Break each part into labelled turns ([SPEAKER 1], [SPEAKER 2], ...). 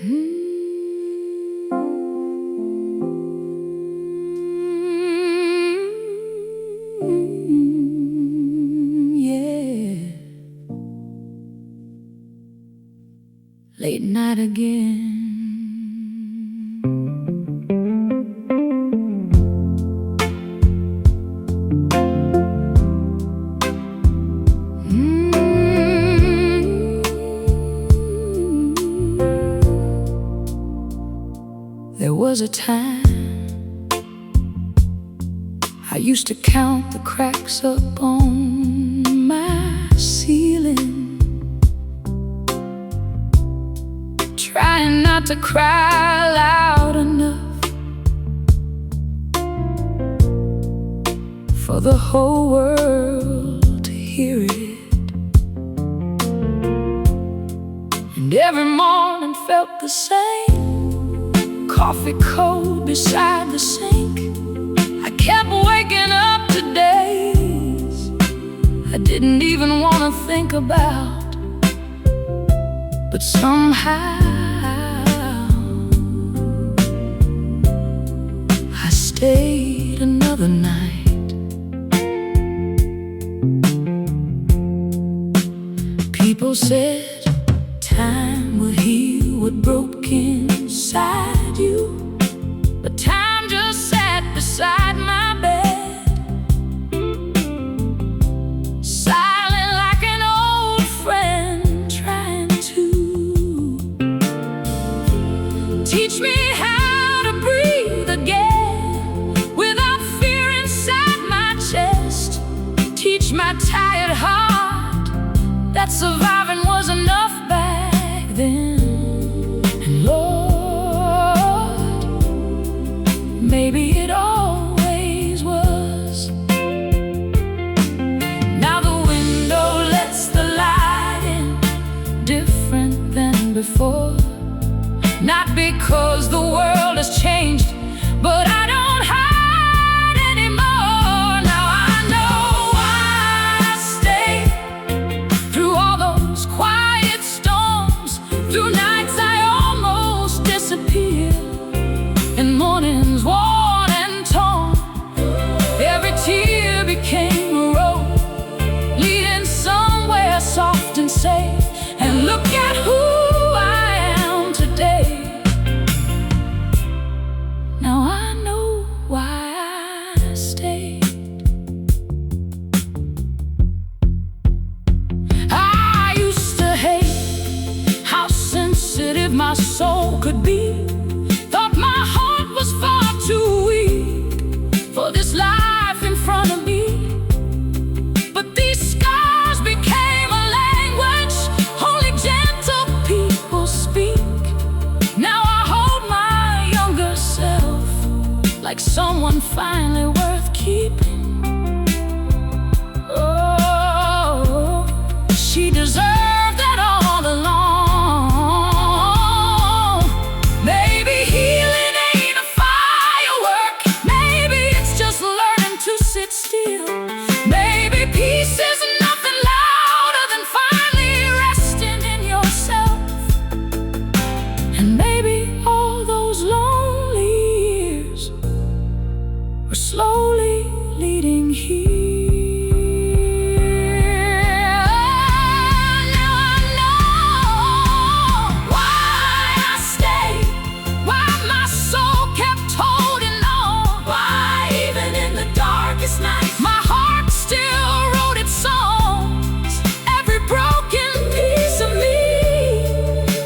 [SPEAKER 1] Yeah. Late night again. There was a time I used to count the cracks up on my ceiling, trying not to cry loud enough for the whole world to hear it. And every morning felt the same, coffee cold beside the sink. I kept waking up to days I didn't even want to think about, but somehow I stayed another night. People said time will heal what broke inside you, but time just sat beside my bed, silent like an old friend, trying to teach me how to breathe again without fear inside my chest. Teach my tired heart that surviving was enough back then. And Lord, maybe it always was. Now the window lets the light in, different than before. Not because the world has changed, but I don't hide anymore. Now I know why I stayed through all those quiet storms, through nights I almost disappeared, and mornings worn and torn. Every tear became a road leading somewhere soft and safe. And look at who I am today. Now I know why I stayed. I used to hate how sensitive my soul could be. Thought my heart was far too weak for this life in front of me. But these scars became a language only gentle people speak. Now I hold my younger self like someone finally worth keeping. Oh, she deserved that all along. Maybe healing ain't a firework. Maybe it's just learning to sit still. Maybe peace is nothing louder than finally resting in yourself. And maybe all those lonely years were slowly leading here. Now I know why I stayed, why my soul kept holding on, why even in the darkest night my heart still wrote its songs. Every broken piece of me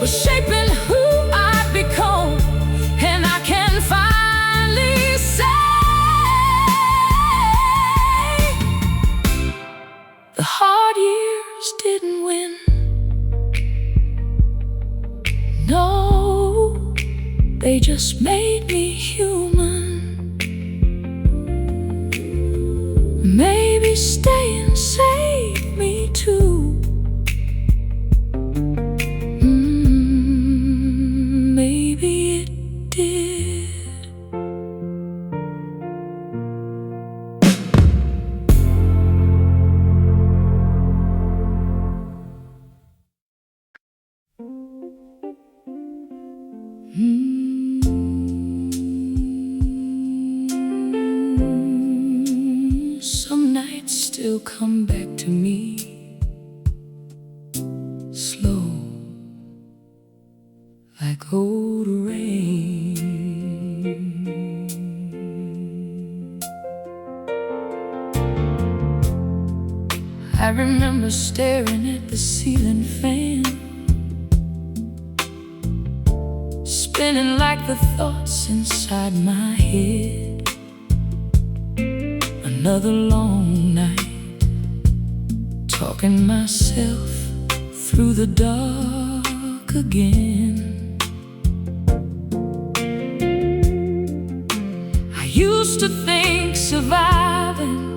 [SPEAKER 1] was shaping who I've become, and I can finally say the hard years didn't win. No, they just made me human. Maybe staying saved me too. Maybe it did. Some nights still come back to me, slow, like old rain. I remember staring at the ceiling fan, spinning like the thoughts inside my head. Another long night, talking myself through the dark again. I used to think surviving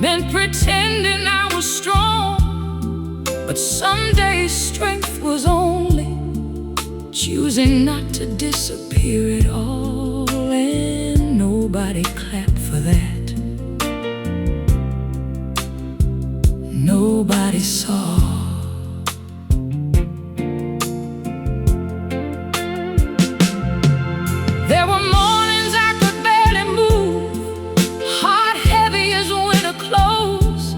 [SPEAKER 1] meant pretending I was strong, but some days strength was only choosing not to disappear at all. And nobody clapped for that. Nobody saw. There were mornings I could barely move, heart heavy as winter clothes,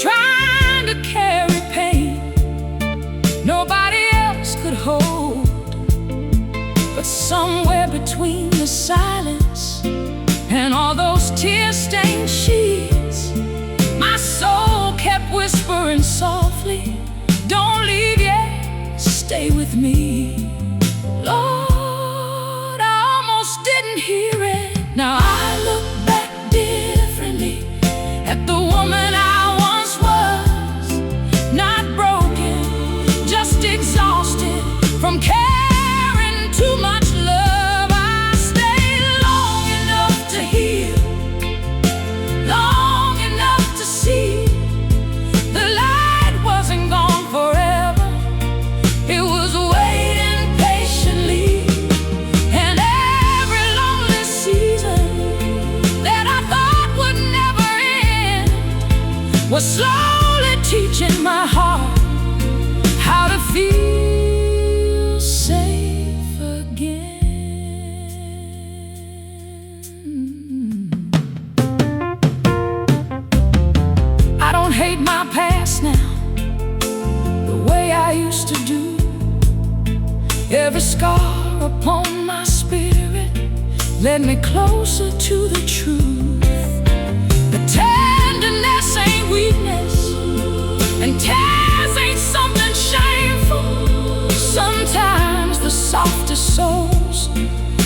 [SPEAKER 1] trying to carry pain nobody else could hold. But somewhere between the silence and all those tear-stained sheets, my soul kept whispering softly, don't leave yet, stay with me. Lord, I almost didn't hear it. Now I look back differently at the woman I once was, not broken, just exhausted from carrying too much love. I stayed long enough to heal, long enough to see the light wasn't gone forever. It was waiting patiently, and every lonely season that I thought would never end was slowly teaching my heart how to feel safe again. I don't hate my past now the way I used to do. Every scar upon my spirit led me closer to the truth. The tenderness ain't weakness, and tears ain't something shameful. Sometimes the softest souls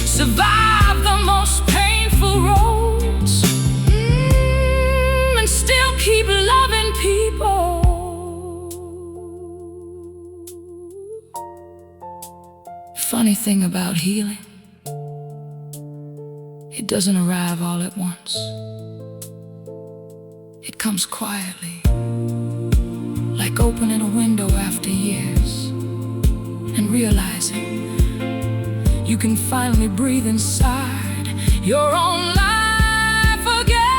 [SPEAKER 1] survive the most painful roads, and still keep loving people. Funny thing about healing, it doesn't arrive all at once. It comes quietly, like opening a window after years and realizing you can finally breathe inside your own life again.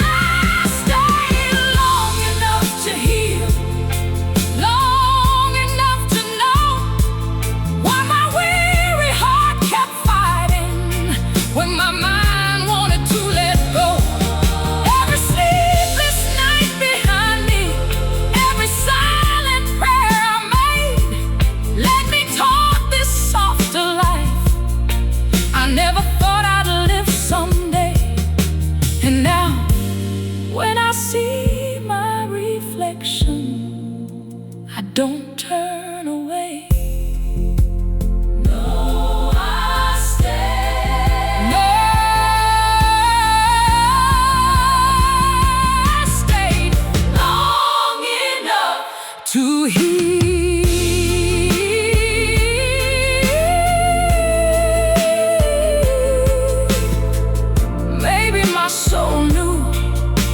[SPEAKER 1] I stayed long enough to heal, long enough to know why my weary heart kept fighting when my mind wanted to let go. Every sleepless night behind me, every silent prayer I made, let me talk this softer life I never thought I'd live someday. And now, when I see my reflection, I don't turn away. No, I stay. No, I stayed long enough to heal. Maybe my soul knew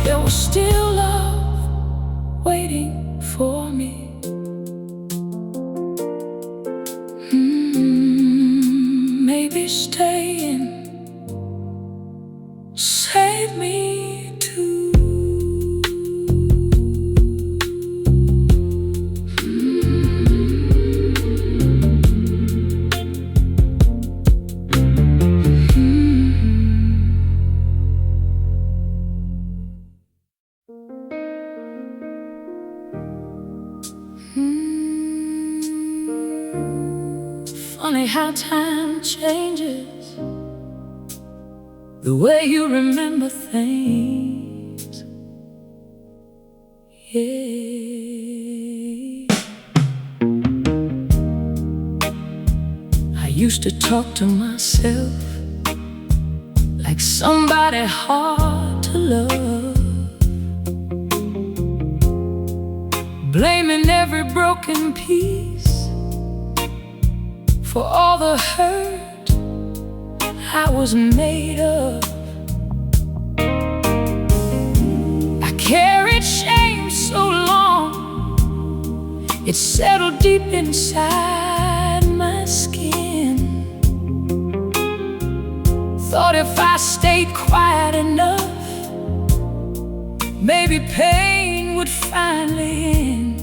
[SPEAKER 1] there was still love waiting for me. Maybe staying saved me too. funny how time changes the way you remember things. Yeah. I used to talk to myself like somebody hard to love, blaming every broken piece for all the hurt I was made of. I carried shame so long, it settled deep inside my skin. Thought if I stayed quiet enough, maybe pain would finally end.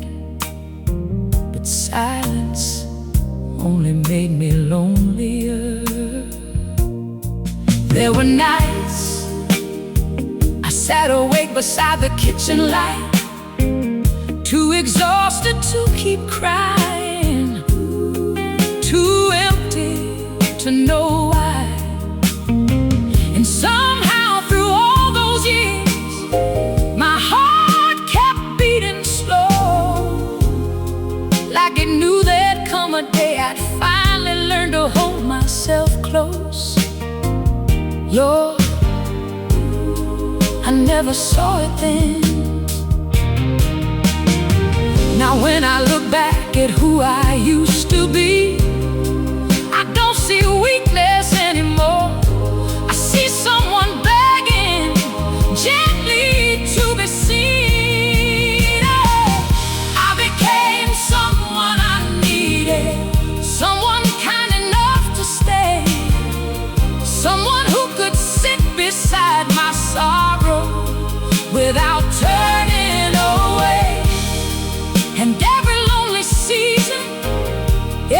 [SPEAKER 1] But silence only made me lonelier. There were nights I sat awake beside the kitchen light, too exhausted to keep crying, too empty to know why. And somehow through all those years, my heart kept beating slow, like it knew there'd come a day I'd finally learn to hold myself close. Lord, I never saw it then. Now when I look back at who I used to be, I don't see weakness anymore. I see someone begging gently to be seen. Oh, I became someone I needed, someone kind enough to stay, someone who could sit beside my sorrow without turning away. And every lonely season,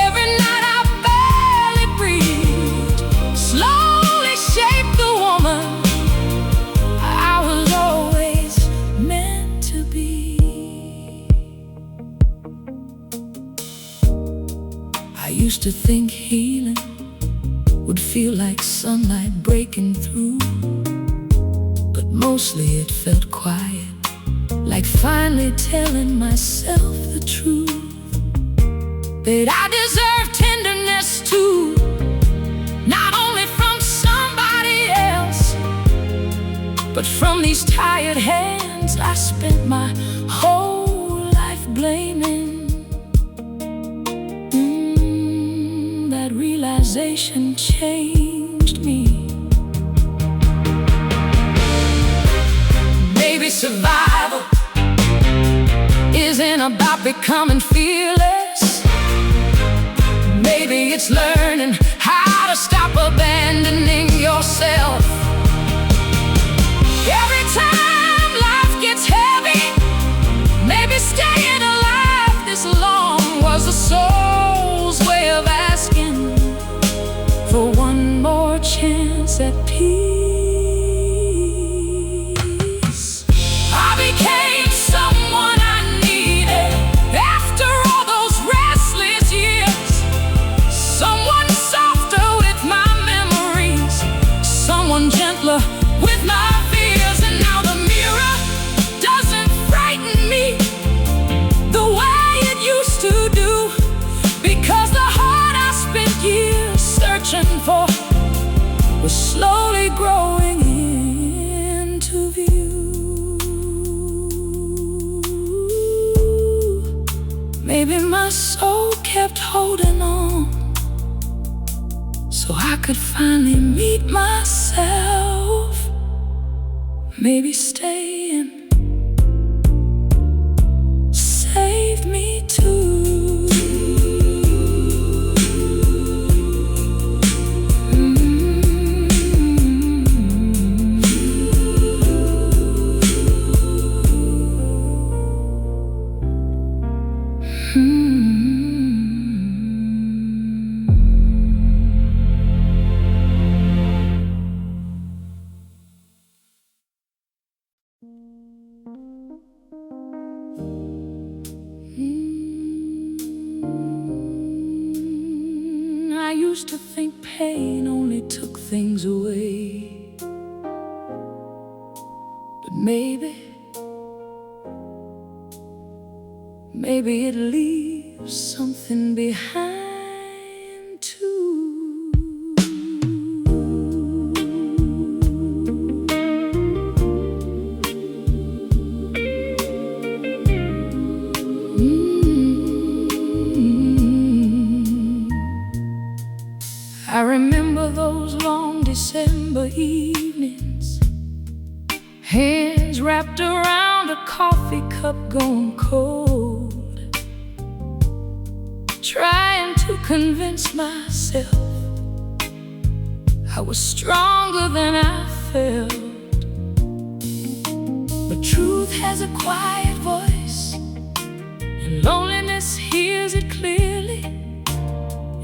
[SPEAKER 1] every night I barely breathed, slowly shaped the woman I was always meant to be. I used to think healing would feel like sunlight breaking through, but mostly it felt quiet, like finally telling myself the truth, that I deserve tenderness too, not only from somebody else, but from these tired hands I spent my whole life blaming. That realization changed me. Maybe survival isn't about becoming fearless. Maybe it's learning how to stop abandoning yourself. Every time life gets heavy, maybe staying alive this long was the soul's way of asking for one more chance at peace. I became someone I needed after all those restless years, someone softer with my memories, someone gentler with my fears. And now the mirror doesn't frighten me the way it used to do, because the heart I spent years searching for was slowly growing into view. Maybe my soul kept holding on so I could finally meet myself. Maybe staying saved me too. used to think pain only took things away, but maybe it leaves something behind too. I remember those long December evenings, hands wrapped around a coffee cup going cold, trying to convince myself I was stronger than I felt. But truth has a quiet voice, and loneliness hears it clearly.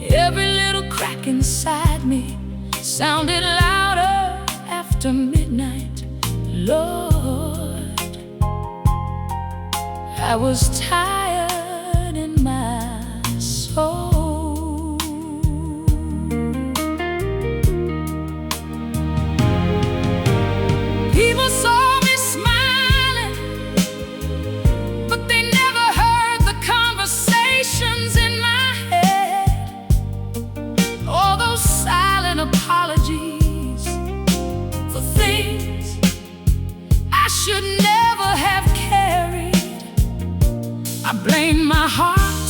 [SPEAKER 1] Every little crack inside me sounded louder after midnight. Lord, I was tired in my soul. People saw me smiling, but they never heard the conversations in my head. All those silent apologies for things I should never have carried. I blame my heart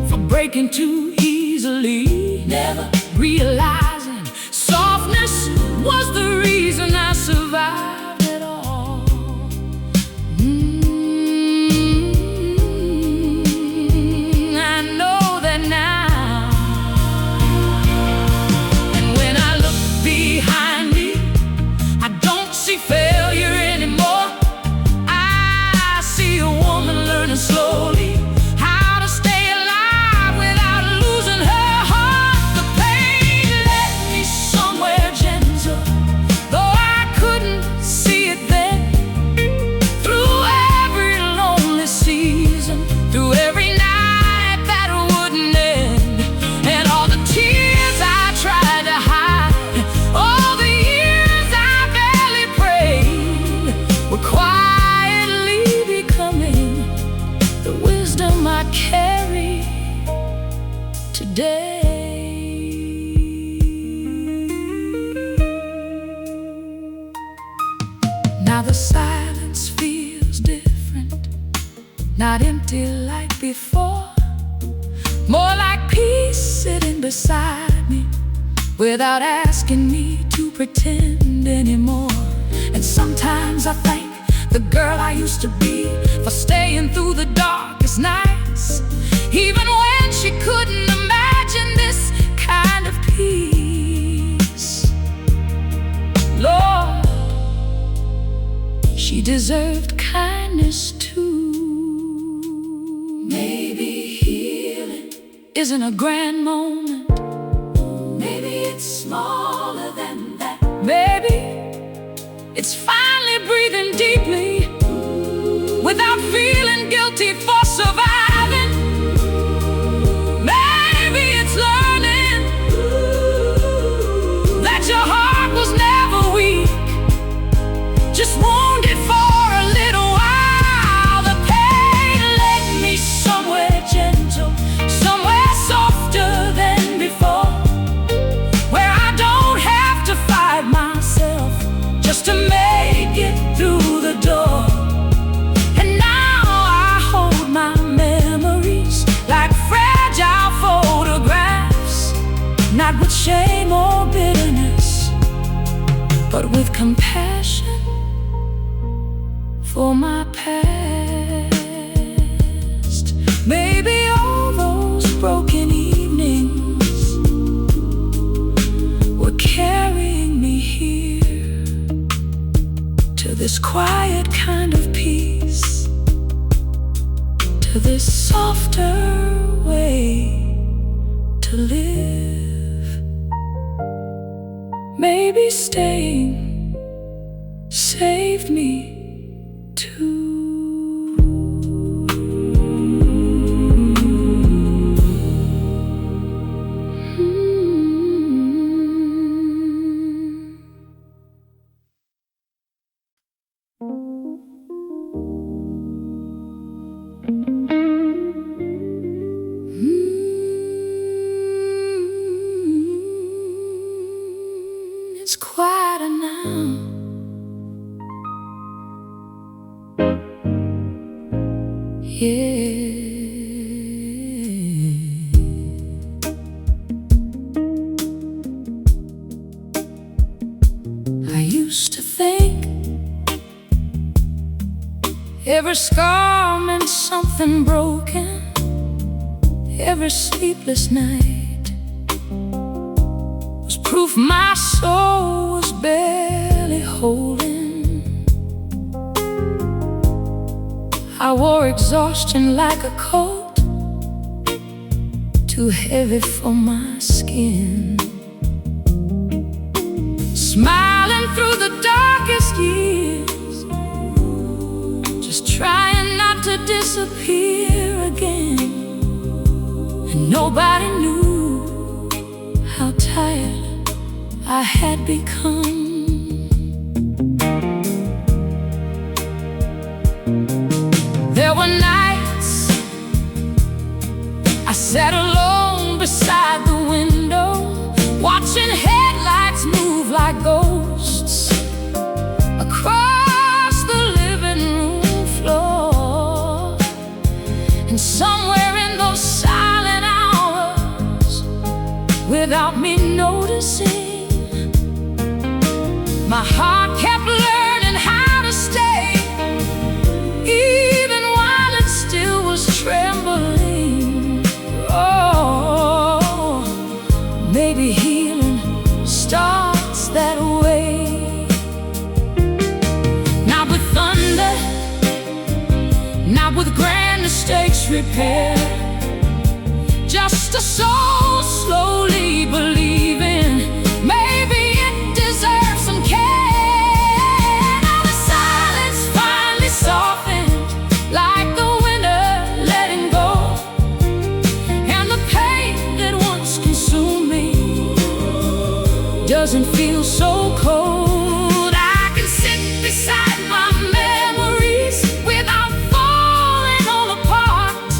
[SPEAKER 1] for breaking too easily, never realizing softness was the reason I survived it all. I know that now. And when I look behind me, I don't see failure anymore. I see a woman learning slowly how to stay alive without losing her heart. The pain led me somewhere gentle, though I couldn't see it then. Through every lonely season, through every night that wouldn't end, and all the tears I tried to hide, all the years I barely prayed, were quietly becoming the wisdom I carry today. Now the silence feels different, not empty like before, more like peace sitting beside me without asking me to pretend anymore. And sometimes I thank the girl I used to be for staying through the darkest nights, even when she couldn't imagine this kind of peace. Lord, she deserved kindness too. Maybe healing isn't a grand moment, maybe it's smaller than that. Maybe it's finally breathing deeply without feeling guilty for surviving. Maybe it's learning that your heart was never weak, just wounded for a little while. The pain led me somewhere gentle, somewhere softer than before, where I don't have to fight myself just to make it through the door. And now I hold my memories like fragile photographs, not with shame or bitterness, but with compassion for my past. Maybe all those broken evenings were carrying me here to this quiet kind of peace, to this softer way to live. Maybe staying saved me too. yeah. I used to think every scar meant something broken. Every sleepless night was proof my soul was barely holding. I wore exhaustion like a coat, too heavy for my skin. Smiling through the darkest years, just trying not to disappear again. And nobody knew how tired I had become. There were nights I sat alone beside the window, watching headlights move like ghosts across the living room floor. And somewhere in those silent hours, without me noticing, my heart kept learning how to stay, even while it still was trembling. Oh, maybe healing starts that way. Not with thunder, not with grand mistakes repaired, just a soul slowly believing maybe it deserves some care. Now the silence finally softened like the winter letting go, and the pain that once consumed me doesn't feel so cold. I can sit beside my memories without falling all apart,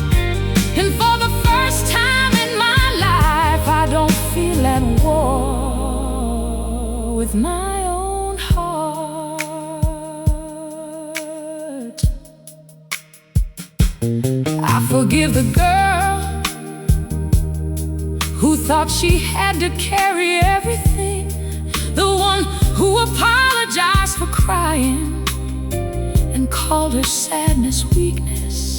[SPEAKER 1] and for the first time in my life I don't feel at war with my own heart. I forgive the girl who thought she had to carry everything, the one who apologized for crying and called her sadness weakness.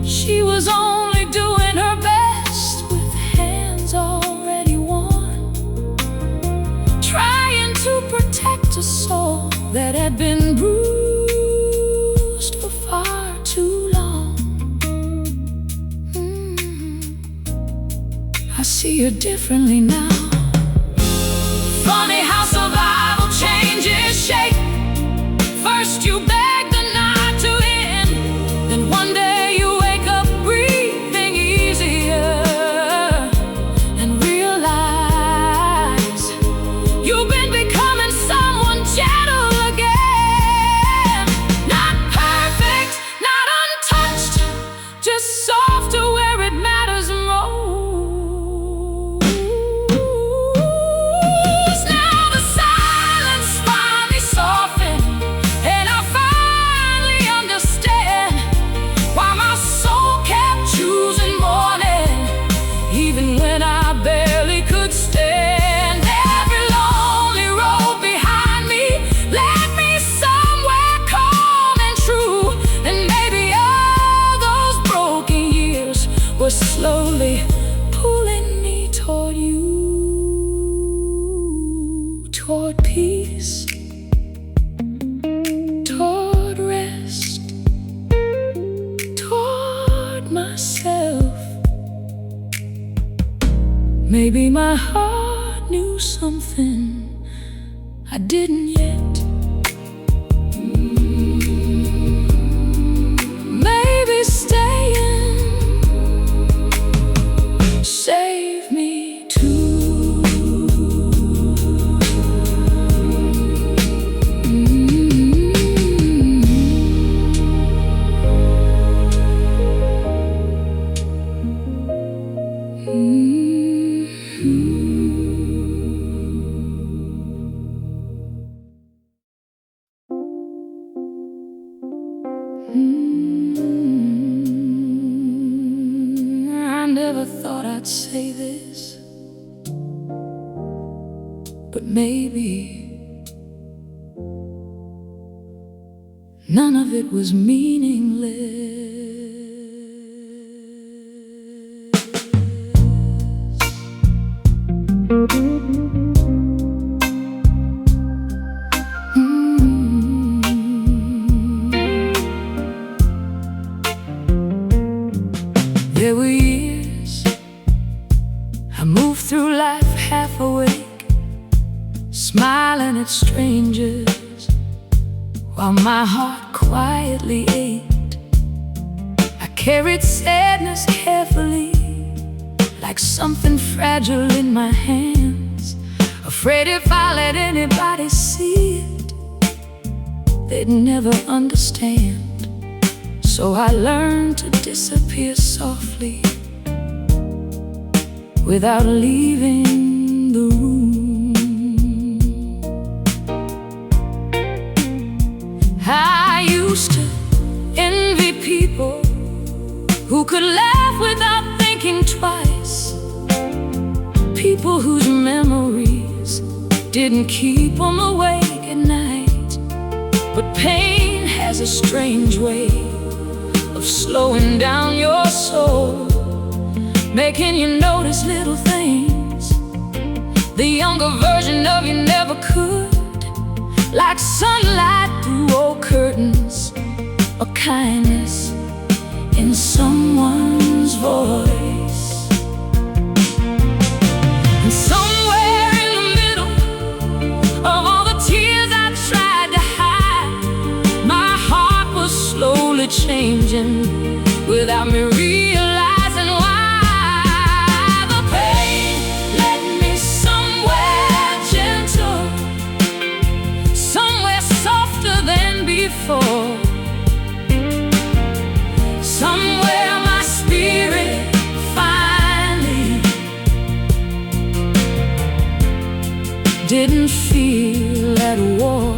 [SPEAKER 1] She was only doing her best with hands already worn, trying to protect a soul that had been bruised for far too long. I see her differently now. Funny how survival changes shape. First you beg the night to end, then one day you wake up breathing easier and realize you've been becoming someone gentle again. Not perfect, not untouched, just softer where it matters most. Now the silence finally softened, and I finally understand why my soul kept choosing morning, even when I barely could stand. Every lonely road behind me led me somewhere calm and true, and maybe all those broken years were slowly pulling me toward you, toward peace, toward rest, toward myself. Maybe my heart knew something I didn't yet. Maybe staying save me too. I'd say this, but maybe none of it was meaningless. There were years I moved through life half awake, smiling at strangers while my heart quietly ached. I carried sadness carefully, like something fragile in my hands, afraid if I let anybody see it, they'd never understand. So I learned to disappear softly without leaving the room. I used to envy people who could laugh without thinking twice, people whose memories didn't keep them awake at night. But pain has a strange way of slowing down your soul, making you notice little things the younger version of you never could, like sunlight through old curtains, or kindness in someone's voice. And somewhere in the middle of all the tears I tried to hide, my heart was slowly changing without me realizing why. The pain led me somewhere gentle, somewhere softer than before, somewhere my spirit finally didn't feel at war.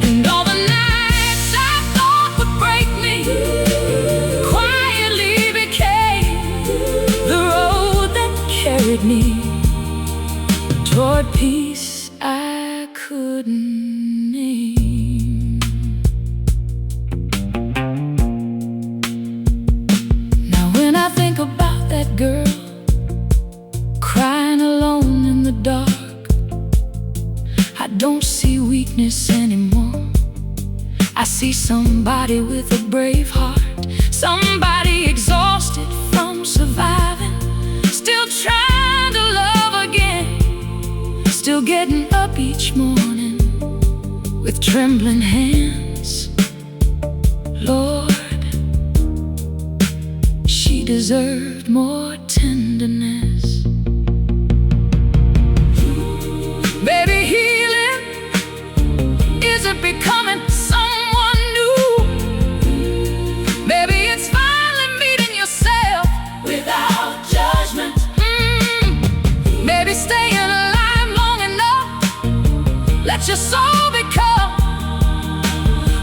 [SPEAKER 1] And all the nights I thought would break me quietly became the road that carried me toward peace I couldn't name. Now when I think about that girl crying alone in the dark, I don't see weakness anymore. I see somebody with a brave heart, somebody exhausted from surviving, still trying to love again, still getting up each morning with trembling hands. Lord, she deserved more tenderness. Baby, healing isn't becoming someone new. Maybe it's finally meeting yourself without judgment. Maybe staying alive long enough, let your soul become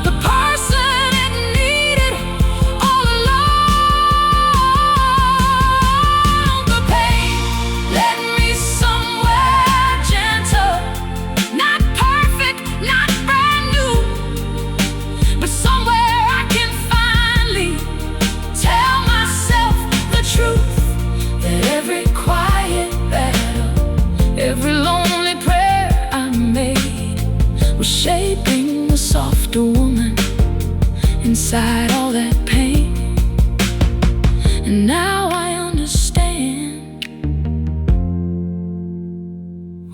[SPEAKER 1] the person it needed all along. The pain led me somewhere gentle, not perfect, not brand new, but somewhere I can finally tell myself the truth, that every quiet battle, every lonely prayer I made was shaping a softer woman inside all that pain. And now I understand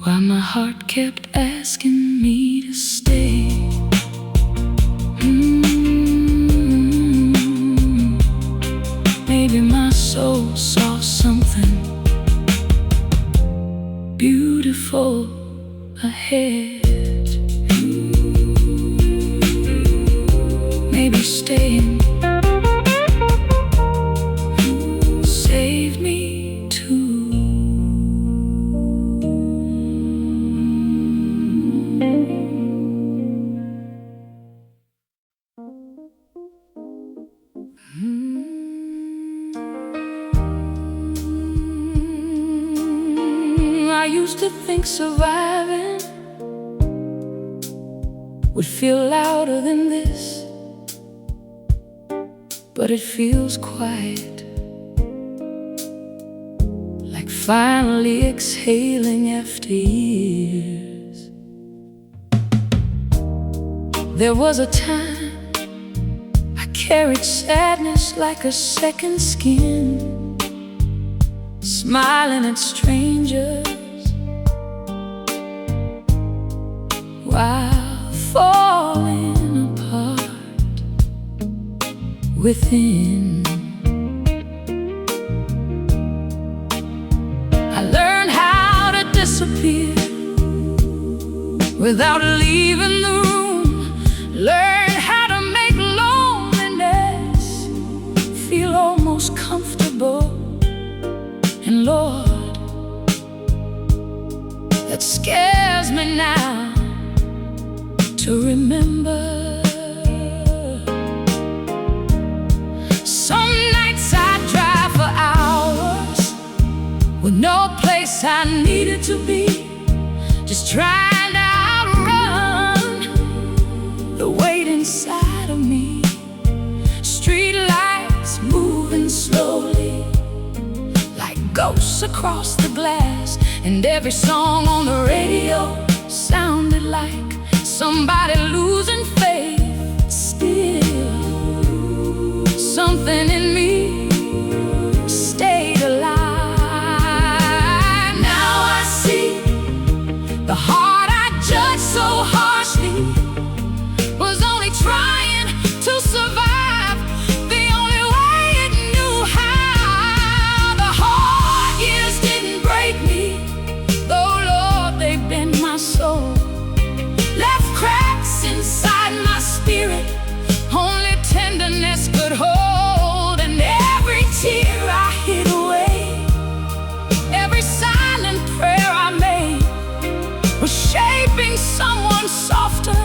[SPEAKER 1] why my heart kept asking me to stay. Maybe my soul saw something beautiful ahead. Maybe staying saved me too. used to think surviving would feel louder than this, but it feels quiet, like finally exhaling after years. There was a time I carried sadness like a second skin, smiling at strangers while falling apart within. I learned how to disappear without leaving the room. Learned how to make loneliness feel almost comfortable. And Lord, that scares me now to remember. Some nights I drive for hours with no place I needed to be, just trying to outrun the weight inside of me. Street lights moving slowly like ghosts across the glass, and every song on the radio sounded like somebody losing faith. Still, something in me stayed alive. Now I see the heart I judged so harshly was only trying to survive the only way it knew how. The hard years didn't break me, though Lord, they bent my soul, left cracks inside my spirit only tenderness could hold. And every tear I hid away, every silent prayer I made, was shaping someone softer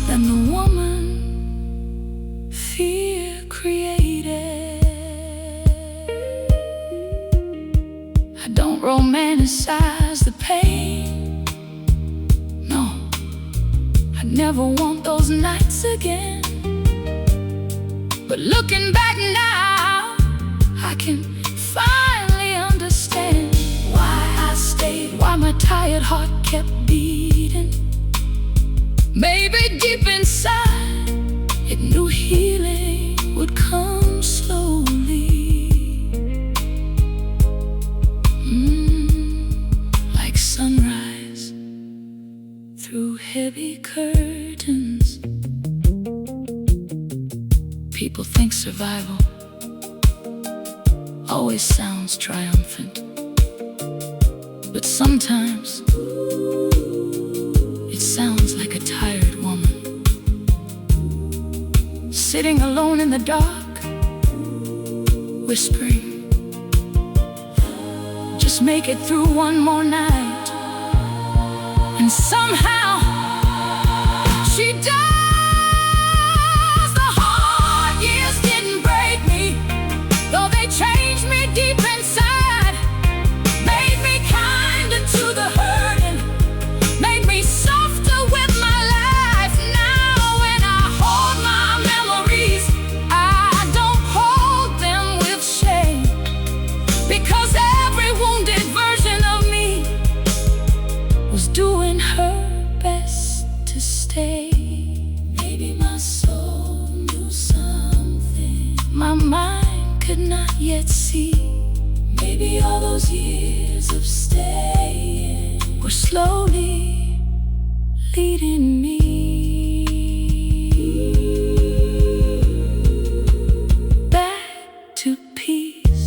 [SPEAKER 1] than the woman fear created. I don't romanticize the pain, no, I never want those nights again. But looking back now, I can finally understand why I stayed, why my tired heart kept beating. Maybe deep inside, it knew healing would come slowly, like sunrise through heavy curtains. People think survival always sounds triumphant, but sometimes it sounds like a tired woman sitting alone in the dark, whispering, just make it through one more night. And somehow she dies. The hard years didn't break me, though they changed me deep inside, made me kinder to the hurting, made me softer with my life. Now when I hold my memories, I don't hold them with shame, because every wounded version of me was doing her best to stay. Maybe my soul knew something my mind could not yet see. Maybe all those years of staying were slowly leading me back to peace.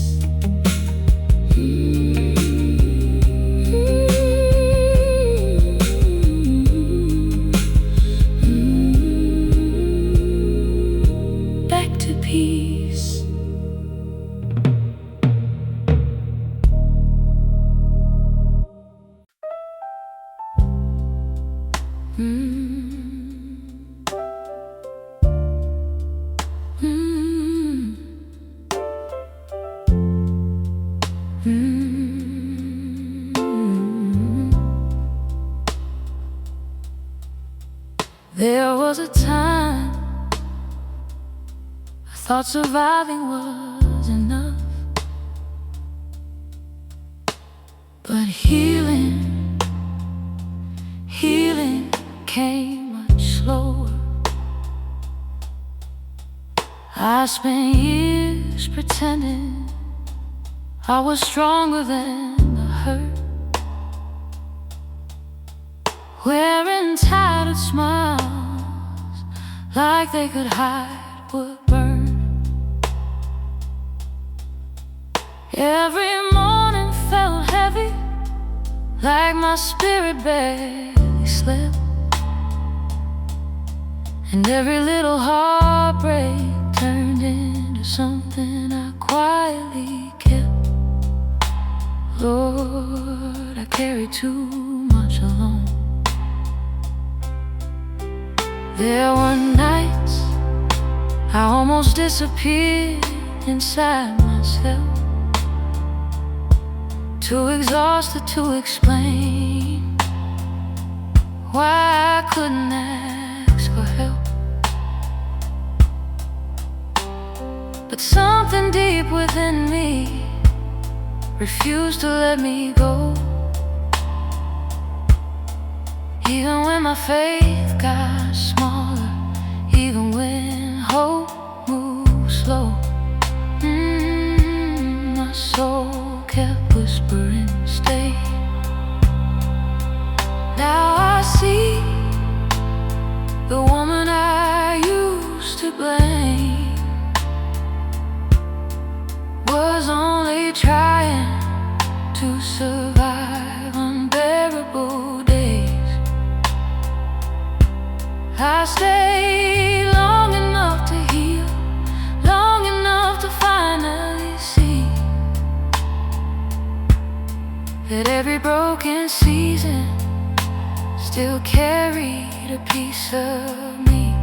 [SPEAKER 1] Back to peace. thought surviving was enough. But healing came much slower. I spent years pretending I was stronger than the hurt, wearing tattered smiles like they could hide what burned. Every morning felt heavy, like my spirit barely slept, and every little heartbreak turned into something I quietly kept. Lord, I carried too much alone. There were nights I almost disappeared inside myself, too exhausted to explain why I couldn't ask for help. But something deep within me refused to let me go. Even when my faith got smaller, even when hope moved slow, my soul kept whispering, stay. Now I see the woman I used to blame was only trying to survive unbearable days. I stayed long enough to heal, long enough to finally see that every broken season still carried a piece of me.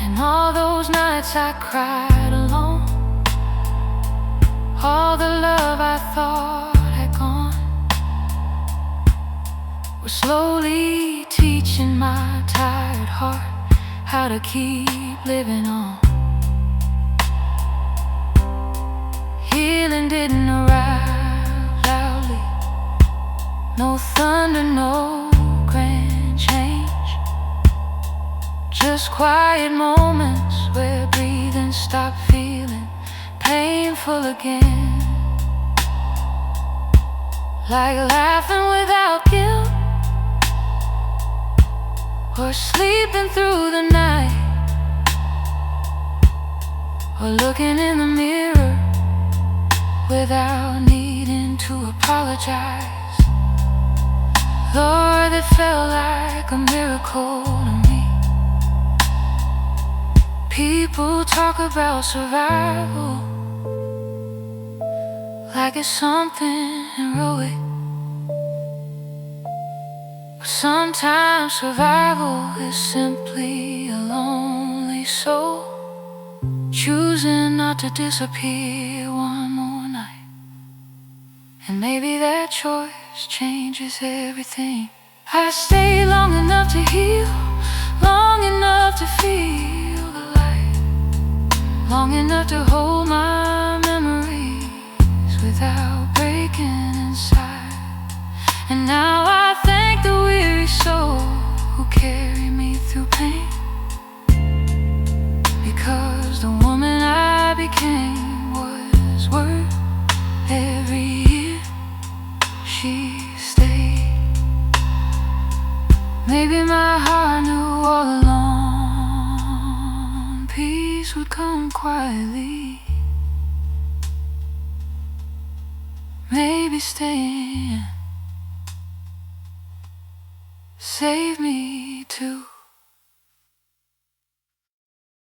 [SPEAKER 1] And all those nights I cried alone, all the love I thought had gone, was slowly teaching my tired heart how to keep living on. Healing didn't arrive loudly, no thunder, no grand change, just quiet moments where breathing stopped feeling painful again, like laughing without guilt, or sleeping through the night, or looking in the mirror without needing to apologize. Lord, it felt like a miracle to me. People talk about survival like it's something heroic, but sometimes survival is simply a lonely soul choosing not to disappear one more night. And maybe that choice changes everything. I stayed long enough to heal, long enough to feel the light, long enough to hold my memories without breaking inside. And now I thank the weary soul who carried me through pain, because the woman I became was worth every year she stayed. Maybe my heart knew all along peace would come quietly. Maybe staying saved me too.